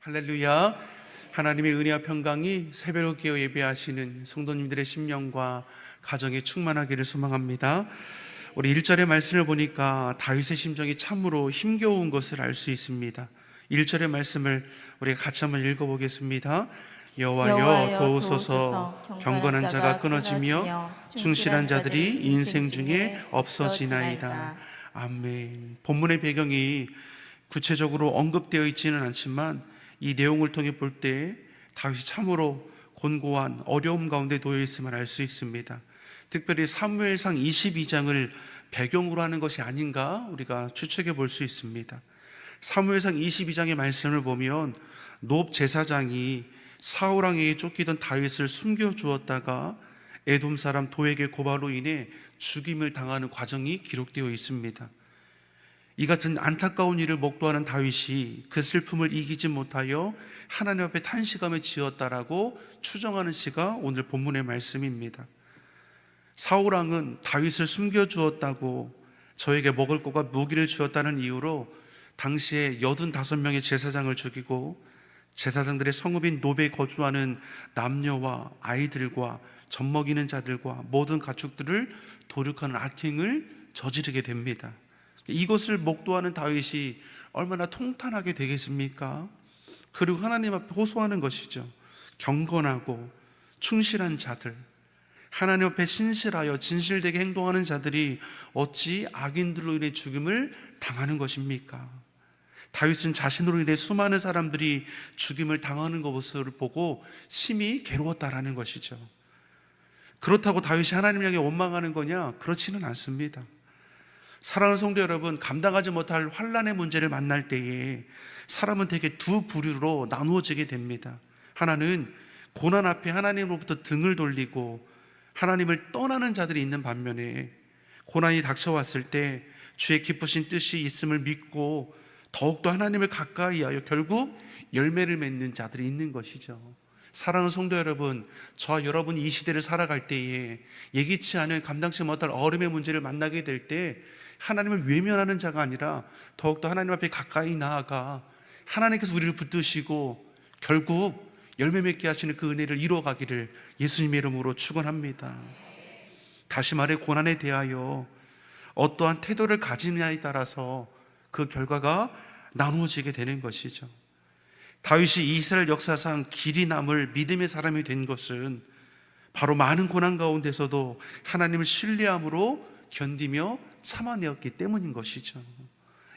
할렐루야. 하나님의 은혜와 평강이 새벽을 깨어 예배하시는 성도님들의 심령과 가정에 충만하기를 소망합니다. 우리 1절의 말씀을 보니까 다윗의 심정이 참으로 힘겨운 것을 알 수 있습니다. 1절의 말씀을 우리가 같이 한번 읽어보겠습니다. 여호와여 도우소서. 경건한 자가 끊어지며 충실한 자들이 인생 중에 없어지나이다. 아멘. 본문의 배경이 구체적으로 언급되어 있지는 않지만 이 내용을 통해 볼 때 다윗이 참으로 곤고한 어려움 가운데 놓여 있음을 알 수 있습니다. 특별히 사무엘상 22장을 배경으로 하는 것이 아닌가 우리가 추측해 볼 수 있습니다. 사무엘상 22장의 말씀을 보면 놉 제사장이 사울 왕에게 쫓기던 다윗을 숨겨 주었다가 에돔 사람 도에게 고발로 인해 죽임을 당하는 과정이 기록되어 있습니다. 이 같은 안타까운 일을 목도하는 다윗이 그 슬픔을 이기지 못하여 하나님 앞에 탄식하며 지었다라고 추정하는 시가 오늘 본문의 말씀입니다. 사울 왕은 다윗을 숨겨주었다고 저에게 먹을 것과 무기를 주었다는 이유로 당시에 85명의 제사장을 죽이고 제사장들의 성읍인 노베에 거주하는 남녀와 아이들과 젖먹이는 자들과 모든 가축들을 도륙하는 악행을 저지르게 됩니다. 이것을 목도하는 다윗이 얼마나 통탄하게 되겠습니까? 그리고 하나님 앞에 호소하는 것이죠. 경건하고 충실한 자들, 하나님 앞에 신실하여 진실되게 행동하는 자들이 어찌 악인들로 인해 죽임을 당하는 것입니까? 다윗은 자신으로 인해 수많은 사람들이 죽임을 당하는 것을 보고 심히 괴로웠다라는 것이죠. 그렇다고 다윗이 하나님을 향해 원망하는 거냐? 그렇지는 않습니다. 사랑하는 성도 여러분, 감당하지 못할 환난의 문제를 만날 때에 사람은 대개 두 부류로 나누어지게 됩니다. 하나는 고난 앞에 하나님으로부터 등을 돌리고 하나님을 떠나는 자들이 있는 반면에 고난이 닥쳐왔을 때 주의 기쁘신 뜻이 있음을 믿고 더욱더 하나님을 가까이 하여 결국 열매를 맺는 자들이 있는 것이죠. 사랑하는 성도 여러분, 저와 여러분이 이 시대를 살아갈 때에 예기치 않은 감당치 못할 어려움의 문제를 만나게 될 때 하나님을 외면하는 자가 아니라 더욱더 하나님 앞에 가까이 나아가 하나님께서 우리를 붙드시고 결국 열매 맺게 하시는 그 은혜를 이루어가기를 예수님의 이름으로 축원합니다. 다시 말해 고난에 대하여 어떠한 태도를 가지느냐에 따라서 그 결과가 나누어지게 되는 것이죠. 다윗이 이스라엘 역사상 길이 남을 믿음의 사람이 된 것은 바로 많은 고난 가운데서도 하나님을 신뢰함으로 견디며 참아내었기 때문인 것이죠.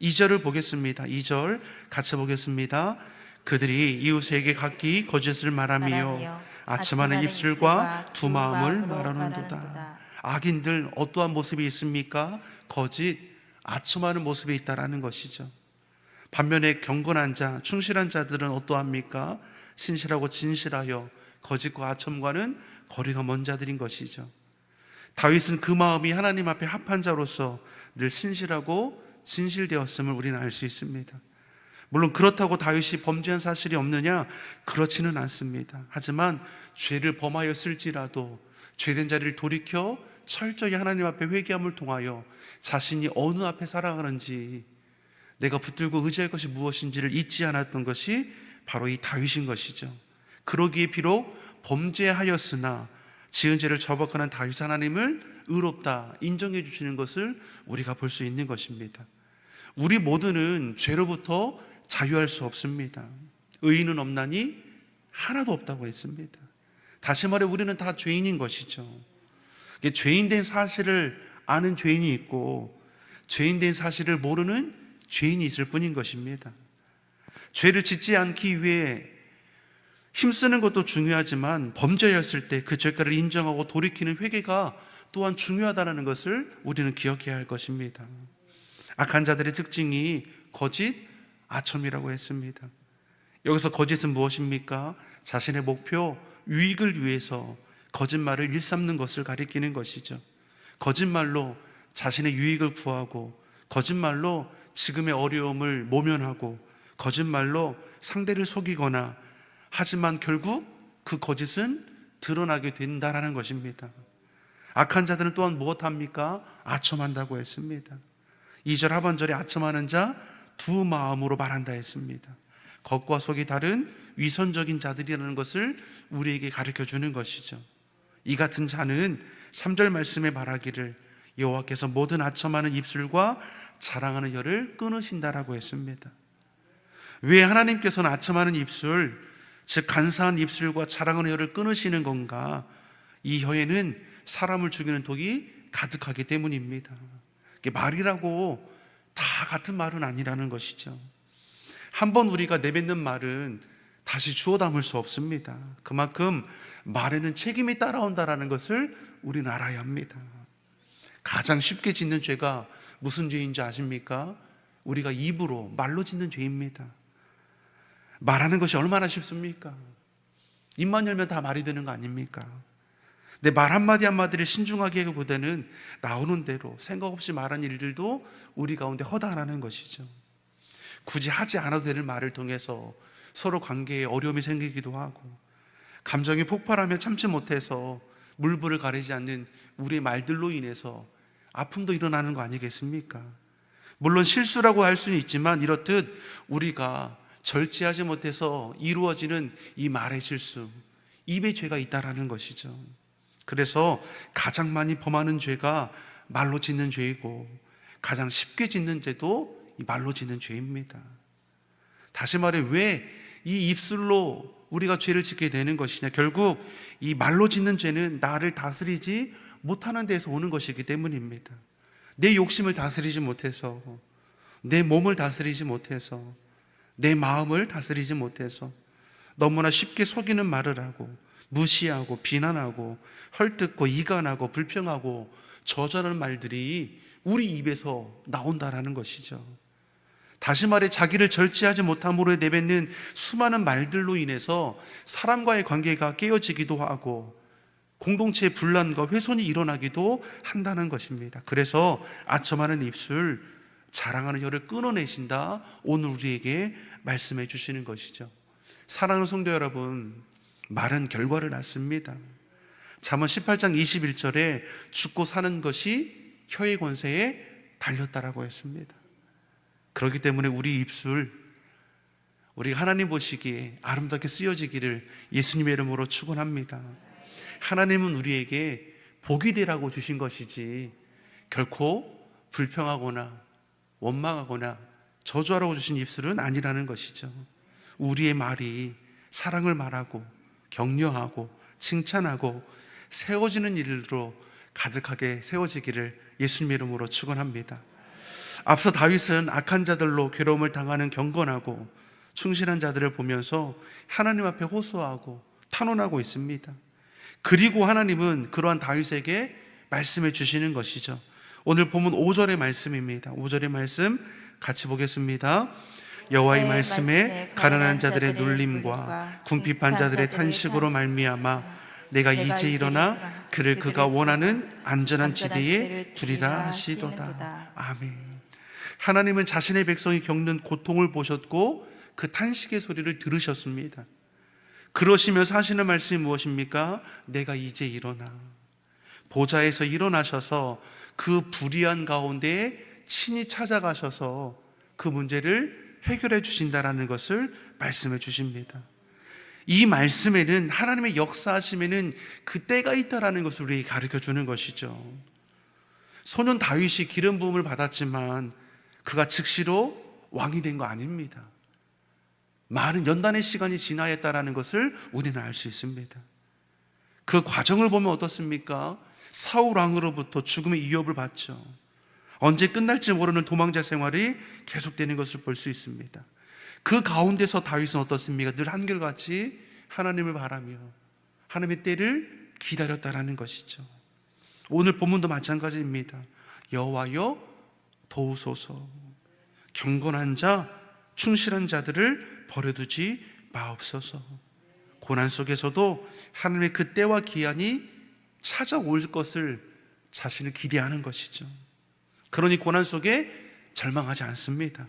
2절을 보겠습니다. 2절 같이 보겠습니다. 그들이 이웃에게 각기 거짓을 말하며 아첨하는 입술과 두 마음을 말하는도다. 악인들 어떠한 모습이 있습니까? 거짓, 아첨하는 모습이 있다라는 것이죠. 반면에 경건한 자, 충실한 자들은 어떠합니까? 신실하고 진실하여 거짓과 아첨과는 거리가 먼 자들인 것이죠. 다윗은 그 마음이 하나님 앞에 합한 자로서 늘 신실하고 진실되었음을 우리는 알 수 있습니다. 물론 그렇다고 다윗이 범죄한 사실이 없느냐? 그렇지는 않습니다. 하지만 죄를 범하였을지라도 죄된 자리를 돌이켜 철저히 하나님 앞에 회개함을 통하여 자신이 어느 앞에 살아가는지, 내가 붙들고 의지할 것이 무엇인지를 잊지 않았던 것이 바로 이 다윗인 것이죠. 그러기에 비록 범죄하였으나 지은 죄를 저버하는 다윗 하나님을 의롭다 인정해 주시는 것을 우리가 볼 수 있는 것입니다. 우리 모두는 죄로부터 자유할 수 없습니다. 의인은 없나니 하나도 없다고 했습니다. 다시 말해 우리는 다 죄인인 것이죠. 죄인된 사실을 아는 죄인이 있고 죄인된 사실을 모르는 죄인이 있을 뿐인 것입니다. 죄를 짓지 않기 위해 힘쓰는 것도 중요하지만 범죄였을 때 그 죄가를 인정하고 돌이키는 회개가 또한 중요하다는 것을 우리는 기억해야 할 것입니다. 악한 자들의 특징이 거짓, 아첨이라고 했습니다. 여기서 거짓은 무엇입니까? 자신의 목표, 유익을 위해서 거짓말을 일삼는 것을 가리키는 것이죠. 거짓말로 자신의 유익을 구하고, 거짓말로 지금의 어려움을 모면하고, 거짓말로 상대를 속이거나, 하지만 결국 그 거짓은 드러나게 된다라는 것입니다. 악한 자들은 또한 무엇합니까? 아첨한다고 했습니다. 2절 하반절에 아첨하는 자 두 마음으로 말한다 했습니다. 겉과 속이 다른 위선적인 자들이라는 것을 우리에게 가르쳐 주는 것이죠. 이 같은 자는 3절 말씀에 말하기를 여호와께서 모든 아첨하는 입술과 자랑하는 혀를 끊으신다라고 했습니다. 왜 하나님께서는 아첨하는 입술, 즉 간사한 입술과 자랑하는 혀를 끊으시는 건가? 이 혀에는 사람을 죽이는 독이 가득하기 때문입니다. 이게 말이라고 다 같은 말은 아니라는 것이죠. 한번 우리가 내뱉는 말은 다시 주워 담을 수 없습니다. 그만큼 말에는 책임이 따라온다는 것을 우리는 알아야 합니다. 가장 쉽게 짓는 죄가 무슨 죄인지 아십니까? 우리가 입으로 말로 짓는 죄입니다. 말하는 것이 얼마나 쉽습니까? 입만 열면 다 말이 되는 거 아닙니까? 내 말 한마디 한마디를 신중하게 하기보다는 나오는 대로 생각 없이 말한 일들도 우리 가운데 허다하는 것이죠. 굳이 하지 않아도 되는 말을 통해서 서로 관계에 어려움이 생기기도 하고, 감정이 폭발하며 참지 못해서 물불을 가리지 않는 우리의 말들로 인해서 아픔도 일어나는 거 아니겠습니까? 물론 실수라고 할 수는 있지만 이렇듯 우리가 절제하지 못해서 이루어지는 이 말의 실수, 입의 죄가 있다라는 것이죠. 그래서 가장 많이 범하는 죄가 말로 짓는 죄이고, 가장 쉽게 짓는 죄도 이 말로 짓는 죄입니다. 다시 말해, 왜 이 입술로 우리가 죄를 짓게 되는 것이냐? 결국 이 말로 짓는 죄는 나를 다스리지 못하는 데서 오는 것이기 때문입니다. 내 욕심을 다스리지 못해서, 내 몸을 다스리지 못해서, 내 마음을 다스리지 못해서 너무나 쉽게 속이는 말을 하고, 무시하고, 비난하고, 헐뜯고, 이간하고, 불평하고, 저주하는 말들이 우리 입에서 나온다라는 것이죠. 다시 말해, 자기를 절제하지 못함으로 내뱉는 수많은 말들로 인해서 사람과의 관계가 깨어지기도 하고, 공동체의 분란과 훼손이 일어나기도 한다는 것입니다. 그래서 아첨하는 입술, 자랑하는 혀를 끊어내신다, 오늘 우리에게 말씀해 주시는 것이죠. 사랑하는 성도 여러분, 말은 결과를 낳습니다. 잠언 18장 21절에 죽고 사는 것이 혀의 권세에 달렸다라고 했습니다. 그렇기 때문에 우리 입술, 우리가 하나님 보시기에 아름답게 쓰여지기를 예수님의 이름으로 축원합니다. 하나님은 우리에게 복이 되라고 주신 것이지 결코 불평하거나 원망하거나 저주하라고 주신 입술은 아니라는 것이죠. 우리의 말이 사랑을 말하고 격려하고 칭찬하고 세워지는 일로 가득하게 세워지기를 예수님의 이름으로 축원합니다. 앞서 다윗은 악한 자들로 괴로움을 당하는 경건하고 충실한 자들을 보면서 하나님 앞에 호소하고 탄원하고 있습니다. 그리고 하나님은 그러한 다윗에게 말씀해 주시는 것이죠. 오늘 본문 5절의 말씀입니다. 5절의 말씀 같이 보겠습니다. 여호와의 말씀에 가난한 자들의 눌림과 궁핍한 자들의 탄식으로 말미암아 내가 이제 일어나 그를 그가 원하는 안전한 지대에 두리라 하시도다. 아멘. 하나님은 자신의 백성이 겪는 고통을 보셨고 그 탄식의 소리를 들으셨습니다. 그러시면서 하시는 말씀이 무엇입니까? 내가 이제 일어나. 보좌에서 일어나셔서 그 불의한 가운데 친히 찾아가셔서 그 문제를 해결해 주신다라는 것을 말씀해 주십니다. 이 말씀에는 하나님의 역사하심에는 그 때가 있다라는 것을 우리에게 가르쳐 주는 것이죠. 소년 다윗이 기름 부음을 받았지만 그가 즉시로 왕이 된 거 아닙니다. 많은 연단의 시간이 지나했다라는 것을 우리는 알 수 있습니다. 그 과정을 보면 어떻습니까? 사울 왕으로부터 죽음의 위협을 받죠. 언제 끝날지 모르는 도망자 생활이 계속되는 것을 볼 수 있습니다. 그 가운데서 다윗은 어떻습니까? 늘 한결같이 하나님을 바라며 하나님의 때를 기다렸다라는 것이죠. 오늘 본문도 마찬가지입니다. 여호와여 도우소서. 경건한 자, 충실한 자들을 버려두지 마옵소서. 고난 속에서도 하나님의 그 때와 기한이 찾아올 것을 자신을 기대하는 것이죠. 그러니 고난 속에 절망하지 않습니다.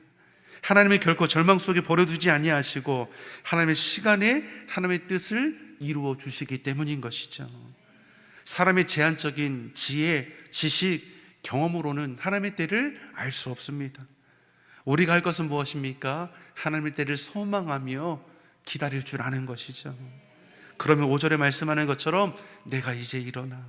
하나님의 결코 절망 속에 버려두지 아니하시고 하나님의 시간에 하나님의 뜻을 이루어 주시기 때문인 것이죠. 사람의 제한적인 지혜, 지식, 경험으로는 하나님의 때를 알 수 없습니다. 우리가 할 것은 무엇입니까? 하나님의 때를 소망하며 기다릴 줄 아는 것이죠. 그러면 5절에 말씀하는 것처럼 내가 이제 일어나,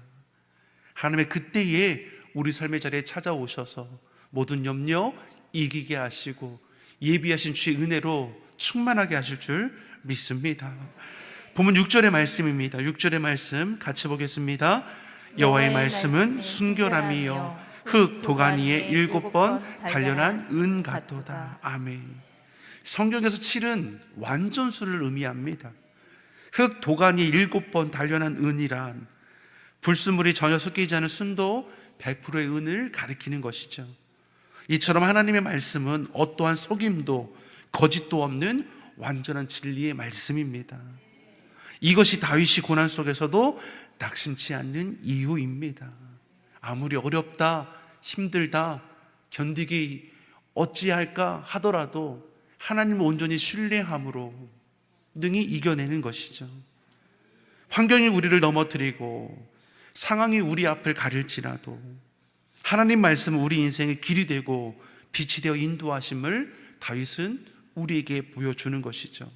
하나님의 그때에 우리 삶의 자리에 찾아오셔서 모든 염려 이기게 하시고 예비하신 주의 은혜로 충만하게 하실 줄 믿습니다. 본문 6절의 말씀입니다. 6절의 말씀 같이 보겠습니다. 여호와의 말씀은 순결함이요 흙 도가니에 7번 단련한 은 같도다. 아멘. 성경에서 7은 완전수를 의미합니다. 흙 도가니에 7번 단련한 은이란 불순물이 전혀 섞이지 않은 순도 100%의 은을 가리키는 것이죠. 이처럼 하나님의 말씀은 어떠한 속임도 거짓도 없는 완전한 진리의 말씀입니다. 이것이 다윗이 고난 속에서도 낙심치 않는 이유입니다. 아무리 어렵다, 힘들다, 견디기 어찌할까 하더라도 하나님을 온전히 신뢰함으로 능히 이겨내는 것이죠. 환경이 우리를 넘어뜨리고 상황이 우리 앞을 가릴지라도 하나님 말씀은 우리 인생의 길이 되고 빛이 되어 인도하심을 다윗은 우리에게 보여주는 것이죠.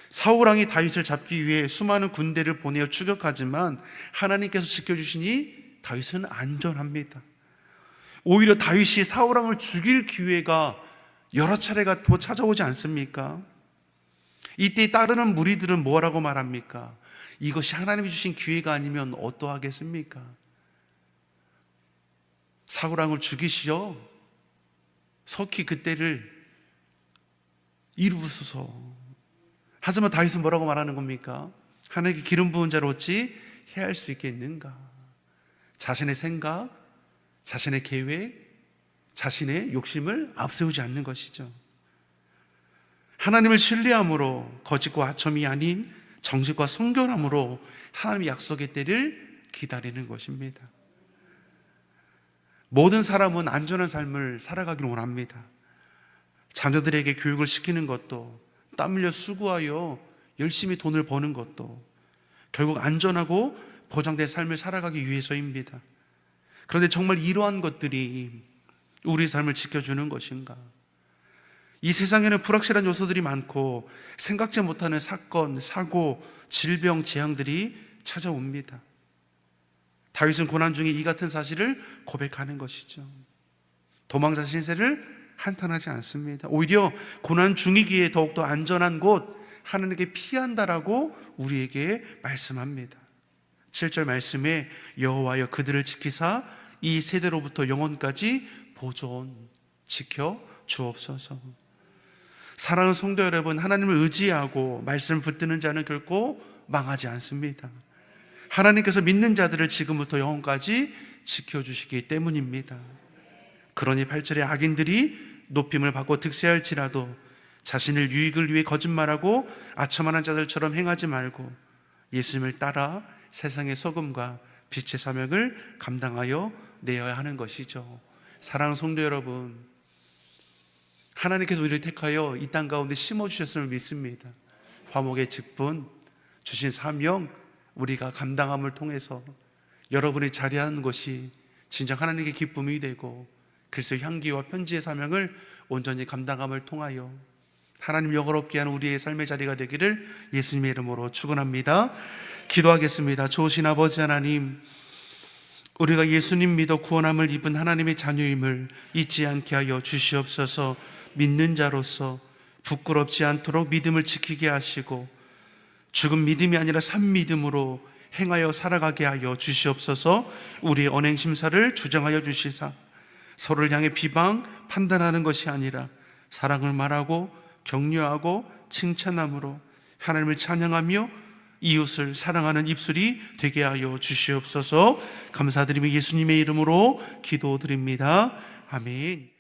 사울왕이 다윗을 잡기 위해 수많은 군대를 보내어 추격하지만 하나님께서 지켜주시니 다윗은 안전합니다. 오히려 다윗이 사울왕을 죽일 기회가 여러 차례가 더 찾아오지 않습니까? 이때 따르는 무리들은 뭐라고 말합니까? 이것이 하나님이 주신 기회가 아니면 어떠하겠습니까? 사울왕을 죽이시어 석히 그때를 이루소서. 하지만 다윗은 뭐라고 말하는 겁니까? 하나님께 기름 부은 자를 어찌 해할 수 있겠는가? 자신의 생각, 자신의 계획, 자신의 욕심을 앞세우지 않는 것이죠. 하나님을 신뢰함으로 거짓과 하첨이 아닌 정직과 성결함으로 하나님의 약속의 때를 기다리는 것입니다. 모든 사람은 안전한 삶을 살아가기를 원합니다. 자녀들에게 교육을 시키는 것도, 땀 흘려 수고하여 열심히 돈을 버는 것도 결국 안전하고 보장된 삶을 살아가기 위해서입니다. 그런데 정말 이러한 것들이 우리 삶을 지켜주는 것인가? 이 세상에는 불확실한 요소들이 많고 생각지 못하는 사건, 사고, 질병, 재앙들이 찾아옵니다. 다윗은 고난 중에 이 같은 사실을 고백하는 것이죠. 도망자 신세를 한탄하지 않습니다. 오히려 고난 중이기에 더욱더 안전한 곳 하나님께 피한다라고 우리에게 말씀합니다. 7절 말씀에 여호와여 그들을 지키사 이 세대로부터 영원까지 보존 지켜 주옵소서. 사랑하는 성도 여러분, 하나님을 의지하고 말씀을 붙드는 자는 결코 망하지 않습니다. 하나님께서 믿는 자들을 지금부터 영원까지 지켜주시기 때문입니다. 그러니 8절에 악인들이 높임을 받고 득세할지라도 자신의 유익을 위해 거짓말하고 아첨하는 자들처럼 행하지 말고 예수님을 따라 세상의 소금과 빛의 사명을 감당하여 내어야 하는 것이죠. 사랑하는 성도 여러분, 하나님께서 우리를 택하여 이 땅 가운데 심어주셨음을 믿습니다. 화목의 직분, 주신 사명, 우리가 감당함을 통해서 여러분이 자리하는 것이 진정 하나님께 기쁨이 되고 그리스도의 향기와 편지의 사명을 온전히 감당함을 통하여 하나님 영화롭게 하는 우리의 삶의 자리가 되기를 예수님의 이름으로 축원합니다. 기도하겠습니다. 좋으신 아버지 하나님, 우리가 예수님 믿어 구원함을 입은 하나님의 자녀임을 잊지 않게 하여 주시옵소서. 믿는 자로서 부끄럽지 않도록 믿음을 지키게 하시고 죽은 믿음이 아니라 산 믿음으로 행하여 살아가게 하여 주시옵소서. 우리의 언행 심사를 주정하여 주시사 서로를 향해 비방, 판단하는 것이 아니라 사랑을 말하고 격려하고 칭찬함으로 하나님을 찬양하며 이웃을 사랑하는 입술이 되게 하여 주시옵소서. 감사드리며 예수님의 이름으로 기도드립니다. 아멘.